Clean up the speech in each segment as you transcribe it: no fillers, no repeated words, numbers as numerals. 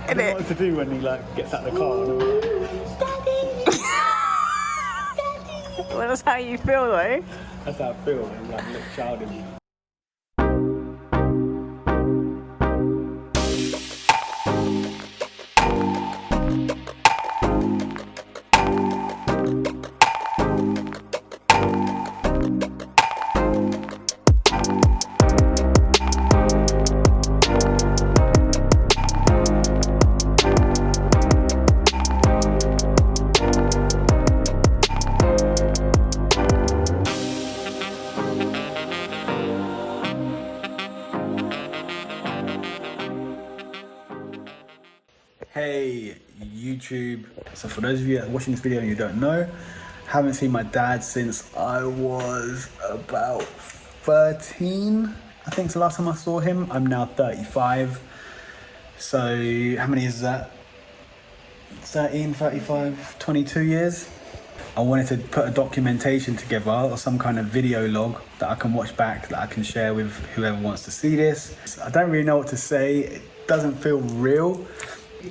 I don't know what to do when he like gets out of the car. And I'm like, Daddy! Daddy! Well, that's how you feel though. That's how I feel. I'm like a little child in me. Hey YouTube, so for those of you that are watching this video and you don't know, haven't seen my dad since I was about 13, I think is the last time I saw him. I'm now 35, so how many years is that? 13, 35, 22 years. I wanted to put a documentation together or some kind of video log that I can watch back, that I can share with whoever wants to see this. I don't really know what to say, it doesn't feel real.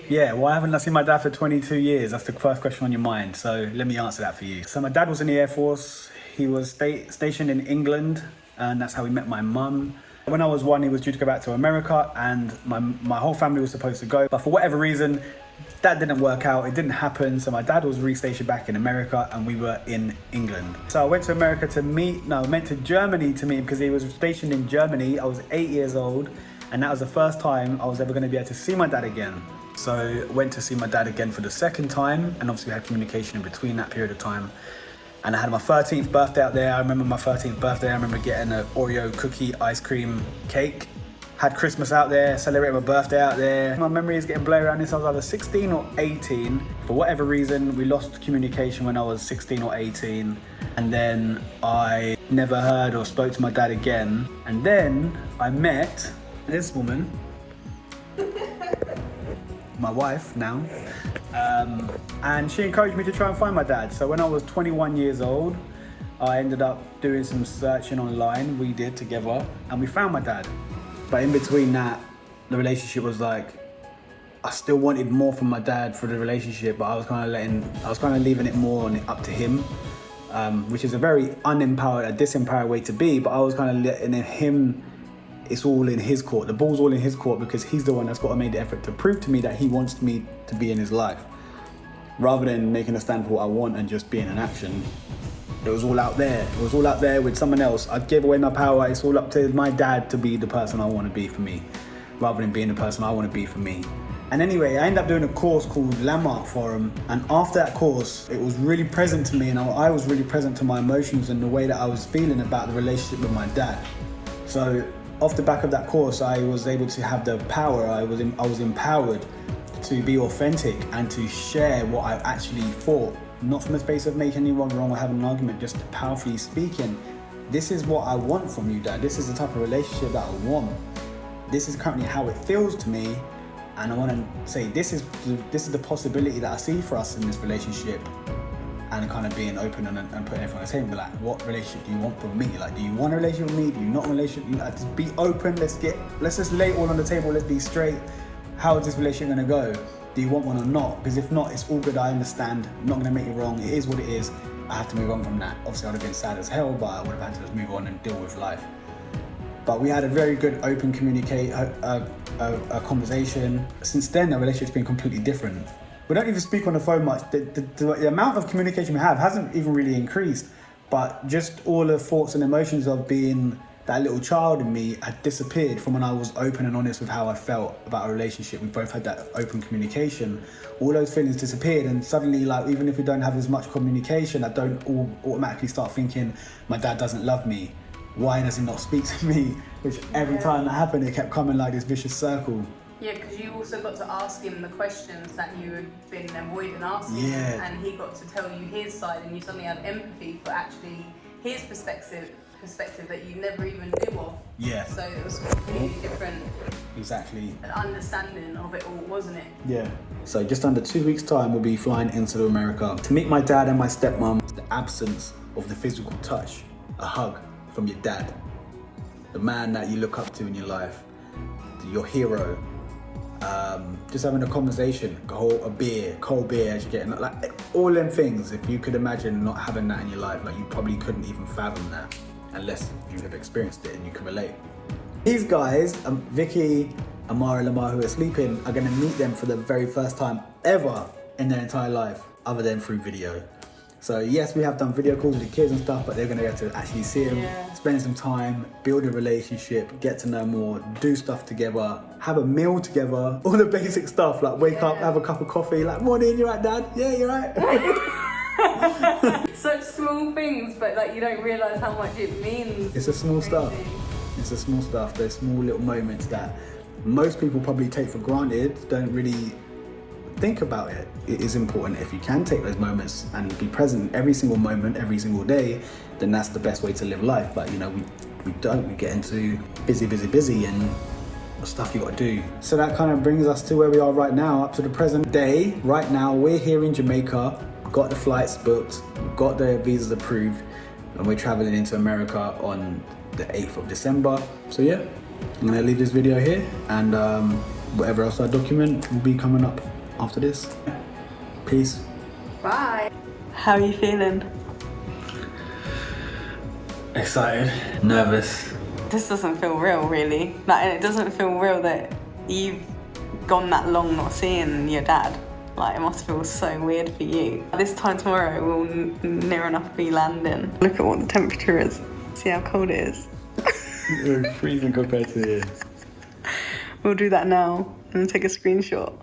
Yeah, why haven't I seen my dad for 22 years? That's the first question on your mind, so let me answer that for you. So my dad was in the Air Force. He was stationed in England, and that's how we met my mum. When I was 1, he was due to go back to America, and my whole family was supposed to go. But for whatever reason, that didn't work out. It didn't happen, so my dad was restationed back in America, and we were in England. So I went to America to meet, no, I went to Germany to meet him because he was stationed in Germany. I was 8 years old, and that was the first time I was ever going to be able to see my dad again. So went to see my dad again for the second time, and obviously we had communication in between that period of time. And I had my 13th birthday out there. I remember my 13th birthday. I remember getting an Oreo cookie ice cream cake. Had Christmas out there, celebrated my birthday out there. My memory is getting blurry around this. I was either 16 or 18. For whatever reason, we lost communication when I was 16 or 18. And then I never heard or spoke to my dad again. And then I met this woman, my wife now, and she encouraged me to try and find my dad. So when I was 21 years old, I ended up doing some searching online, we did together, and we found my dad. But in between that, the relationship was like, I still wanted more from my dad for the relationship, but I was kind of leaving it more up to him, which is a very unempowered, a disempowered way to be, but I was kind of letting him, it's all in his court. The ball's all in his court because he's the one that's got to make the effort to prove to me that he wants me to be in his life. Rather than making a stand for what I want and just being in action, it was all out there. It was all out there with someone else. I gave away my power. It's all up to my dad to be the person I want to be for me, rather than being the person I want to be for me. And anyway, I ended up doing a course called Landmark for him. And after that course, it was really present to me, and I was really present to my emotions and the way that I was feeling about the relationship with my dad. So off the back of that course, I was able to have the power. I was empowered to be authentic and to share what I actually thought, not from a space of making anyone wrong or having an argument, just powerfully speaking. This is what I want from you, Dad. This is the type of relationship that I want. This is currently how it feels to me, and I want to say this is the possibility that I see for us in this relationship. And kind of being open and putting everything on the table, like, what relationship do you want from me? Like, do you want a relationship with me? Do you not want a relationship? Like, just be open. Let's just lay it all on the table. Let's be straight. How is this relationship going to go? Do you want one or not? Because if not, it's all good. I understand. I'm not going to make you wrong. It is what it is. I have to move on from that. Obviously, I would have been sad as hell, but I would have had to just move on and deal with life. But we had a very good open a conversation. Since then, the relationship's been completely different. We don't even speak on the phone much. The amount of communication we have hasn't even really increased, but just all the thoughts and emotions of being that little child in me had disappeared from when I was open and honest with how I felt about our relationship. We both had that open communication. All those feelings disappeared, and suddenly, like, even if we don't have as much communication, I don't automatically start thinking, my dad doesn't love me. Why does he not speak to me? Which every time that happened, it kept coming like this vicious circle. Yeah, because you also got to ask him the questions that you had been avoiding asking, and he got to tell you his side, and you suddenly had empathy for actually his perspective that you never even knew of. Yeah. So it was completely different. Exactly. An understanding of it all, wasn't it? Yeah. So just under 2 weeks' time, we'll be flying into America to meet my dad and my stepmom. The absence of the physical touch, a hug from your dad, the man that you look up to in your life, your hero. just having a conversation, a beer, cold beer as you're getting, like all them things. If you could imagine not having that in your life, like you probably couldn't even fathom that unless you have experienced it and you can relate. These guys, Vicky, Amarah, Lamar, who are sleeping, are gonna meet them for the very first time ever in their entire life, other than through video. So yes, we have done video calls with the kids and stuff, but they're gonna get to actually see them, spend some time, build a relationship, get to know more, do stuff together, have a meal together, all the basic stuff, like wake up, have a cup of coffee, like, morning, you right, Dad? Yeah, you're right. Such small things, but like you don't realise how much it means. It's the small stuff. It's the small stuff, those small little moments that most people probably take for granted, don't really think about it. It is important. If you can take those moments and be present every single moment, every single day, then that's the best way to live life. But you know, we don't. We get into busy and stuff you got to do. So that kind of brings us to where we are right now, up to the present day. Right now, we're here in Jamaica, got the flights booked, got the visas approved, and we're traveling into America on the 8th of December. So yeah, I'm gonna leave this video here, and whatever else I document will be coming up after this. Peace. Bye. How are you feeling? Excited, nervous. This doesn't feel real, really. Like, and it doesn't feel real that you've gone that long not seeing your dad. Like, it must feel so weird for you. This time tomorrow, we'll near enough be landing. Look at what the temperature is. See how cold it is. You're freezing compared to this. We'll do that now and then take a screenshot.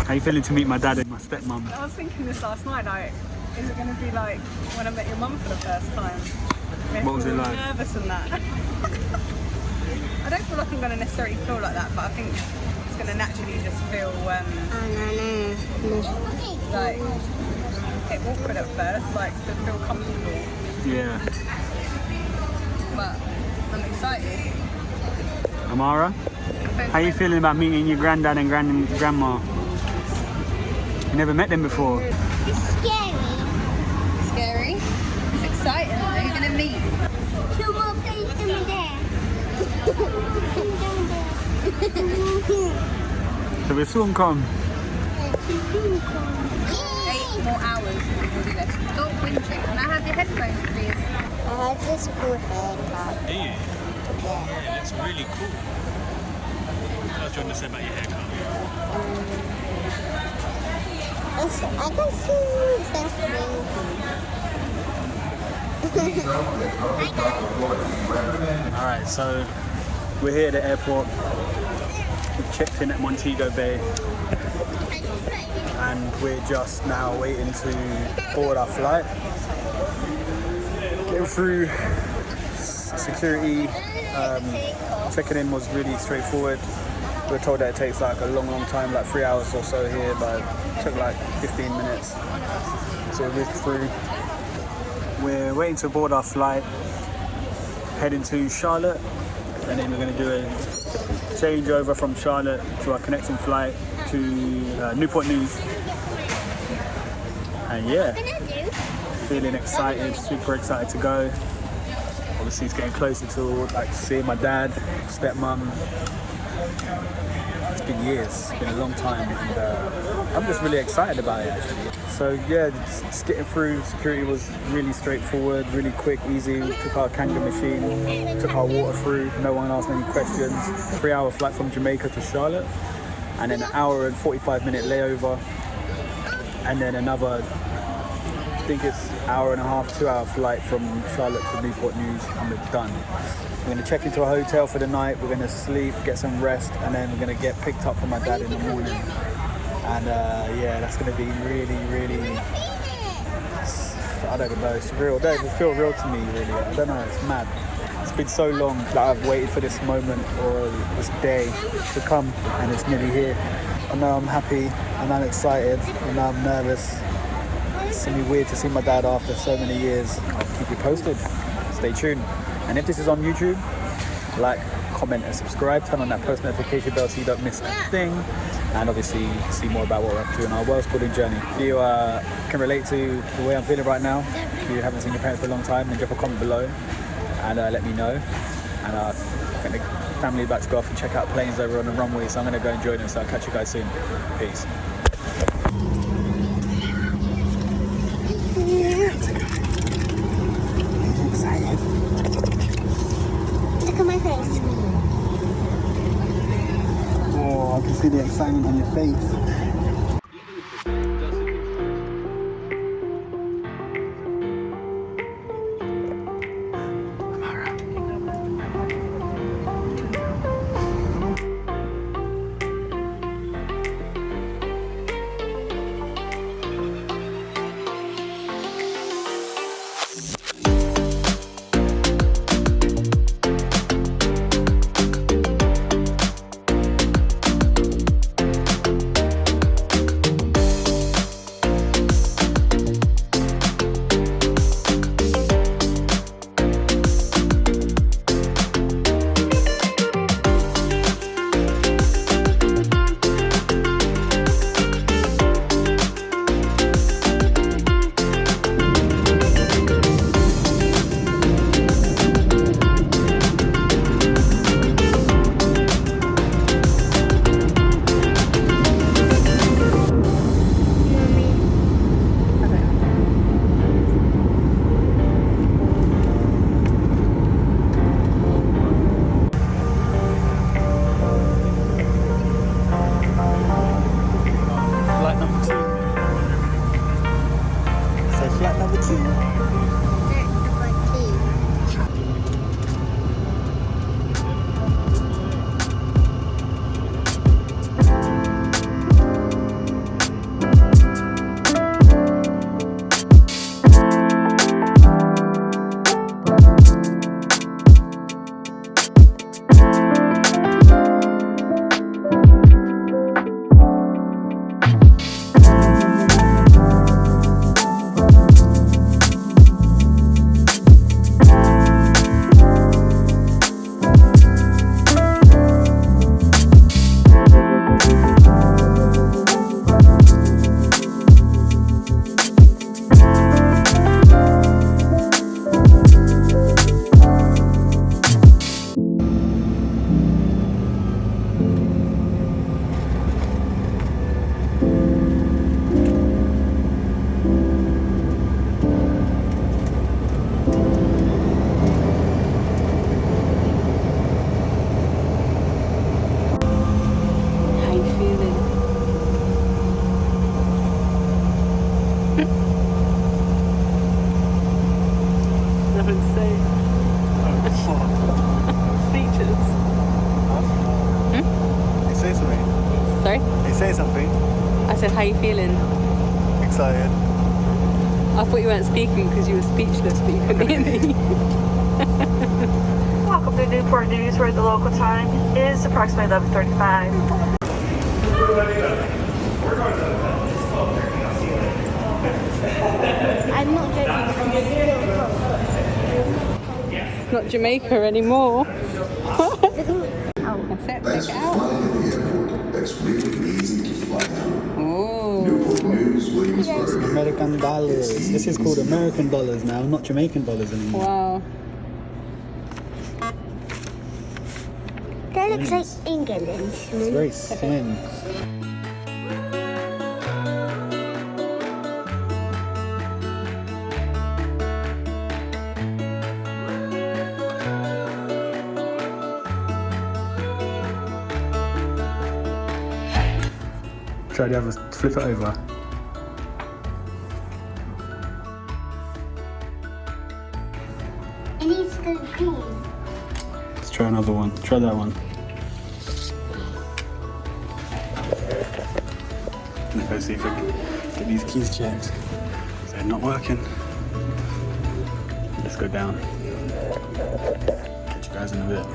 How you feeling to meet my dad and my stepmom? I was thinking this last night, like, is it going to be like when I met your mum for the first time? What was it like? Nervous and that. I don't feel like I'm going to necessarily feel like that, but I think it's going to naturally just feel like a bit awkward at first, like to feel comfortable. Yeah. But I'm excited. Amarah, how you feeling about meeting your granddad and grandma? You never met them before. It's scary. Scary? It's exciting. Who are you going to meet? Two more places in there. So we'll soon come. 8 more hours before we left. Stop whinging. Can I have your headphones, please? I had this cool haircut. Do you? Yeah. Yeah, it's really cool. What else do you want to say about your haircut? I can see that's Alright, so we're here at the airport. We've checked in at Montego Bay and we're just now waiting to board our flight. Getting through security, checking in was really straightforward. We were told that it takes like a long time, like 3 hours or so here, but it took like 15 minutes. So we whizzed through. We're waiting to board our flight. heading to Charlotte, and then we're going to do a changeover from Charlotte to our connecting flight to Newport News. And yeah, feeling excited, super excited to go. Obviously it's getting closer to like seeing my dad, stepmom. It's been years, it's been a long time, and I'm just really excited about it actually. So yeah, just getting through security was really straightforward, really quick, easy. We took our kangaroo machine, took our water through, no one asked any questions. 3-hour flight from Jamaica to Charlotte, and then an hour and 45-minute layover, and then another, I think it's hour and a half, 2-hour flight from Charlotte to Newport News, and we're done. We're going to check into a hotel for the night, we're going to sleep, get some rest, and then we're going to get picked up from my dad in the morning. And yeah, that's going to be really, really, I don't know, surreal. It doesn't feel real to me, really. I don't know, it's mad. It's been so long that I've waited for this moment or this day to come, and it's nearly here. I know I'm happy, and I'm excited, and I'm nervous. It's going to be weird to see my dad after so many years. I'll keep you posted. Stay tuned. And if this is on YouTube, like, comment and subscribe. Turn on that post notification bell so you don't miss a thing. And obviously you can see more about what we're up to in our Worldschooling journey. If you can relate to the way I'm feeling right now, if you haven't seen your parents for a long time, then drop a comment below and let me know. And I think the family are about to go off and check out planes over on the runway, so I'm going to go and join them. So I'll catch you guys soon. Peace. Excited. Look at my face. Oh, I can see the excitement on your face. say something. I said, how you feeling? Excited. I thought you weren't speaking because you were speechless, but you couldn't hear me. Welcome to Newport News, where the local time is approximately 11:35. I'm not joking. I'm still cold. not Jamaica anymore. That's it, take it out. Oh. American dollars. This is called American dollars now, not Jamaican dollars anymore. Wow. That looks like England. It's very slim. Try the other, flip it over. It needs to go green. Let's try another one. Try that one. Let's go see if we can get these keys checked. They're not working. Let's go down. Catch you guys in a bit.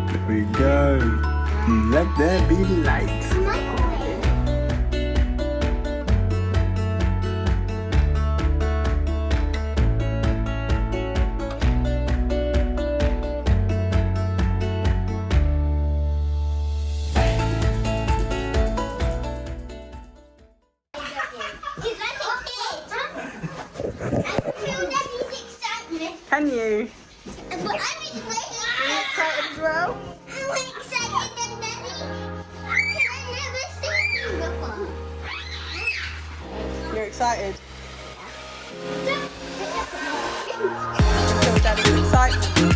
Here we go. Let there be light. Can you? But I'm excited as well. I'm excited than Daddy. I've never seen you before. You're excited? Feel Daddy's excitement.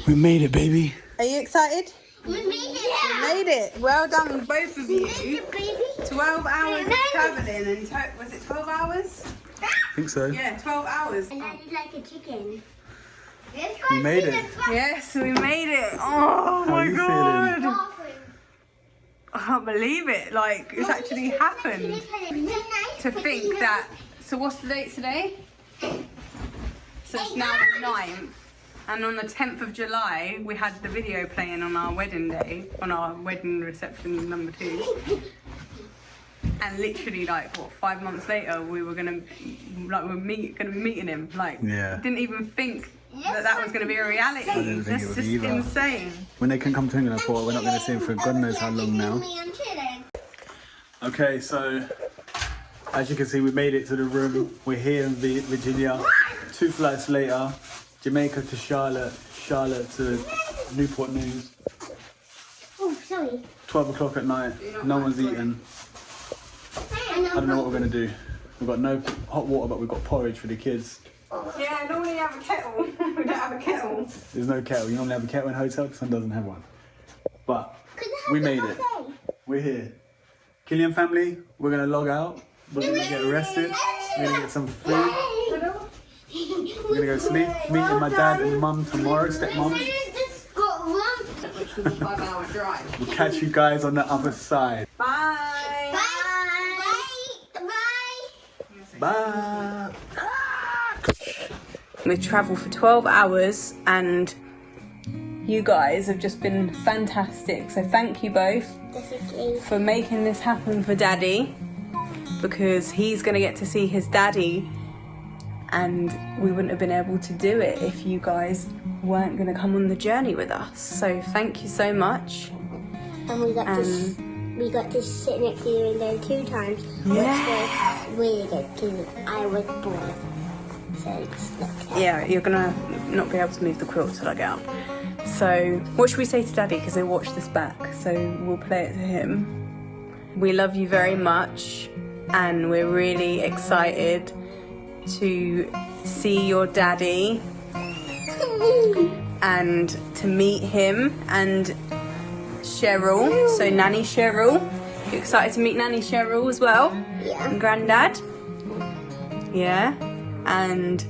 We made it, baby. Are you excited? We made it. You made it. Well done, both of you. Baby. 12 hours of travelling and was it 12 hours? I think so. Yeah, 12 hours. And I did like a chicken. We made it. Yes, we made it. Oh my are you god. feeling? I can't believe it. Like, it's actually happened. To think that. So, what's the date today? So, it's now the 9th. And on the 10th of July, we had the video playing on our wedding day, on our wedding reception number 2. And literally, like, what, 5 months later, we were gonna be meeting him. Like, Yeah. didn't even think that was gonna be a reality. didn't think That's it would just either. insane. When they can come to England, I thought we're not going to see him for God knows how long now. Okay, so as you can see, we made it to the room. We're here in Virginia. 2 flights later, Jamaica to Charlotte, Charlotte to Newport News. Oh, sorry. 12 o'clock at night, no one's eaten. I don't know what we're going to do. We've got no hot water, but we've got porridge for the kids. Yeah, normally you have a kettle. We don't have a kettle. There's no kettle. You normally have a kettle in a hotel, this one doesn't have one. But we made it. We're here. KILLION family, we're going to log out. We're going to get rested. We're going to get some food. We're going to go sleep. Meeting my dad and mum tomorrow, stepmom. Which was a 5-hour drive. We'll catch you guys on the other side. Bye. Bye. We travelled for 12 hours and you guys have just been fantastic. So thank you both for making this happen for Daddy, because he's going to get to see his daddy and we wouldn't have been able to do it if you guys weren't going to come on the journey with us. So thank you so much. And we got to we got to sit next to the window 2 times, Yeah. which was really good because I was bored. So just look at Yeah, you're gonna not be able to move the quilt till I get up. So, what should we say to Daddy? Because he'll watch this back, so we'll play it to him. We love you very much, and we're really excited to see your daddy and to meet him and Cheryl. So, Nanny Cheryl. You excited to meet Nanny Cheryl as well? Yeah. And Granddad? Yeah. And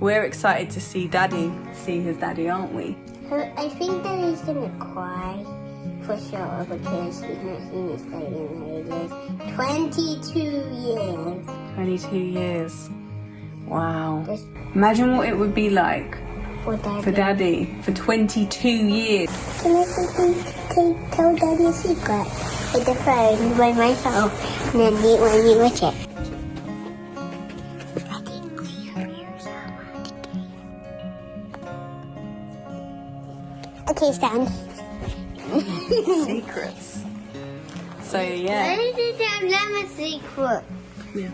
we're excited to see his daddy, aren't we? I think that he's gonna cry for sure because he's not seen his daddy in ages. 22 years. 22 years. Wow. Just Imagine what it would be like for daddy. for Daddy for 22 years. Can I please tell daddy a secret with the phone by myself and then when you watch it? Okay, stand. Secrets. So yeah. I need to tell them a secret. Yeah.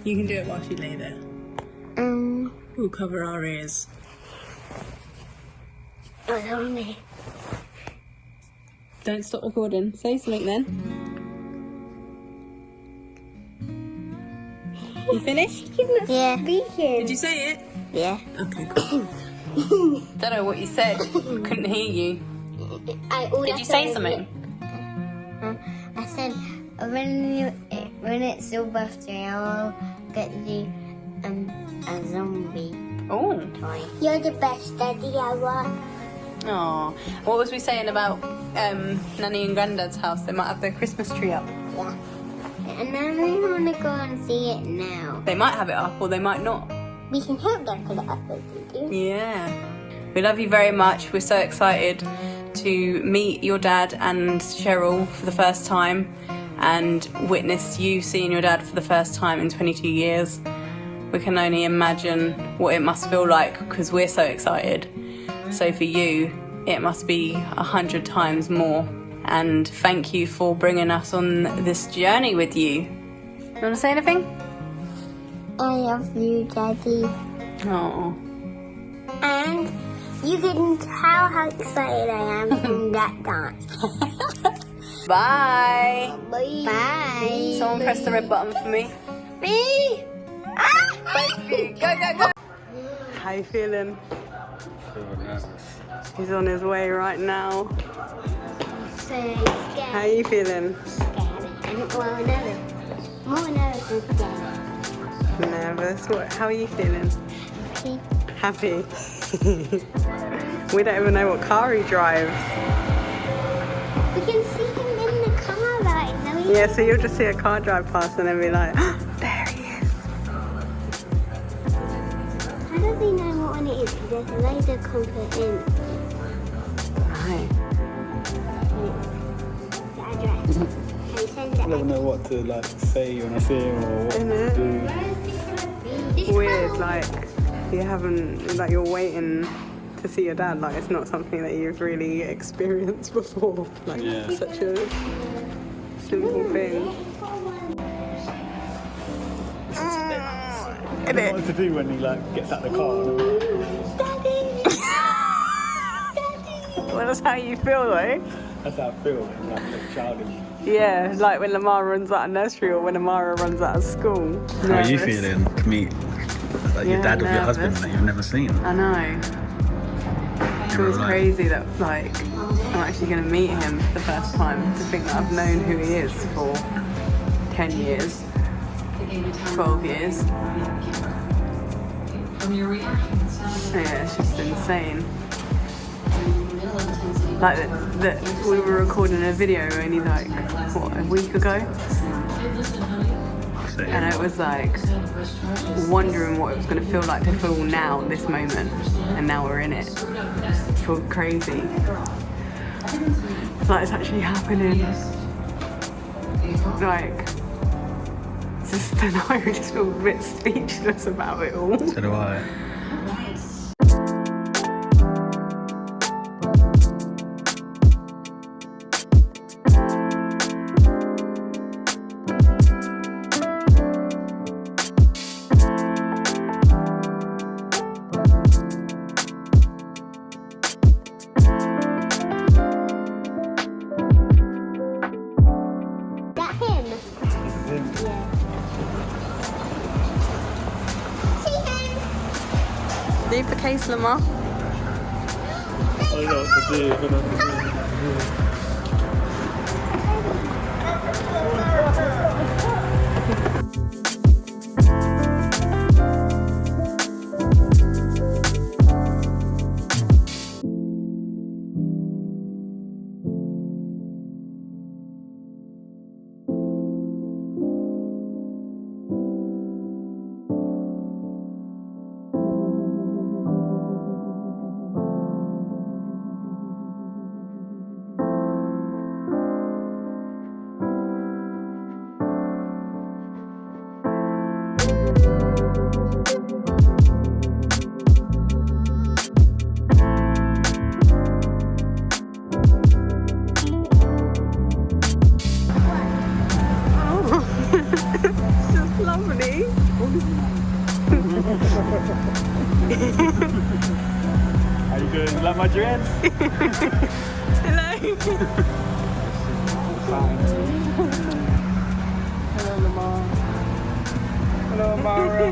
You can do it while she lay there. We'll cover our ears. Follow me. Don't stop recording. Say something then. You finished? Yeah. Did you say it? Yeah. Okay, cool. Don't know what you said. Couldn't hear you. Did you say something? I said when it's your birthday, I will get you a zombie Oh. toy. You're the best daddy ever. Oh. What was we saying about Nanny and Granddad's house? They might have their Christmas tree up. Yeah. And then we want to go and see it now. They might have it up or they might not. We can hope they'll put it up if they do. Yeah. We love you very much. We're so excited to meet your dad and Cheryl for the first time and witness you seeing your dad for the first time in 22 years. We can only imagine what it must feel like because we're so excited. So for you, it must be 100 times more. And thank you for bringing us on this journey with you. You want to say anything? I love you, Daddy. Oh. And you can tell how excited I am from that dance. Bye. Bye. Bye. Someone press the red button for me. Me. Baby, go, go, go. How you feeling? He's on his way right now. So How scared. you feeling? And well, nervous. More nervous than scared. Nervous? What? How are you feeling? Happy. Happy. We don't even know what car he drives. We can see him in the car right now. Yeah, so you'll just see a car drive past and then be like, oh, there he is. How does he know what one it is? Because there's a laser contact in Right. the address. And send I it. don't know what to like say when I see him or what to do. This Weird, car- like you haven't, like you're waiting to see your dad. Like it's not something that you've really experienced before. Like Yeah. such a simple thing. I don't know what to do when he like gets out the car. Well, that's how you feel though. That's how I feel. Like a childish. Yeah, like when Lamar runs out of nursery or when Amarah runs out of school. How are you Nervous. feeling to meet like Yeah, your dad or your nervous. husband that you've never seen? I know. It feels Right. crazy that like I'm actually going to meet him for the first time. To think that I've known who he is for 10 years, 12 years. Yeah, it's just insane. Like that we were recording a video only like what, a week ago, and it was like wondering what it was going to feel like to feel now, this moment, and now we're in it. It feels crazy. It's like it's actually happening. Like, it's just, I don't know, I just feel a bit speechless about it all. So do I. Leave the case, Lamar. I don't know what to do. I don't know what to do. How you doing? You like my dreads? Hello. Hello, Lamar. Hello, Amarah.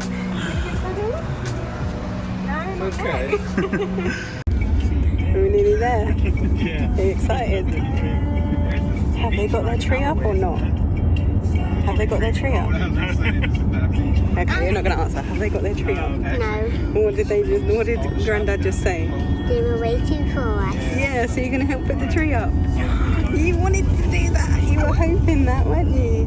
Okay. We're nearly there. Yeah. Are you excited? Have they got their tree up or not? Have they got their tree up? Okay, you're not going to answer. Have they got their tree up? No, What did Granddad just say? they were waiting for us. Yeah, so you're going to help put the tree up? You wanted to do that. You were hoping that, weren't you?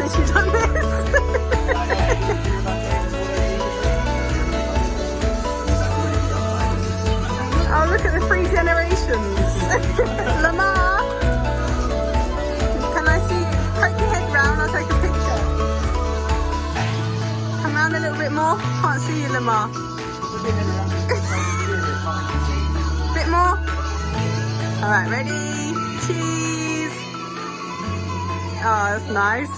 She's done this. Oh, look at the 3 generations. Lamar, can I see you? Poke your head round, I'll take a picture. Come round a little bit more. Can't see you, Lamar. Bit more. All right, ready? Cheese. Oh, that's nice.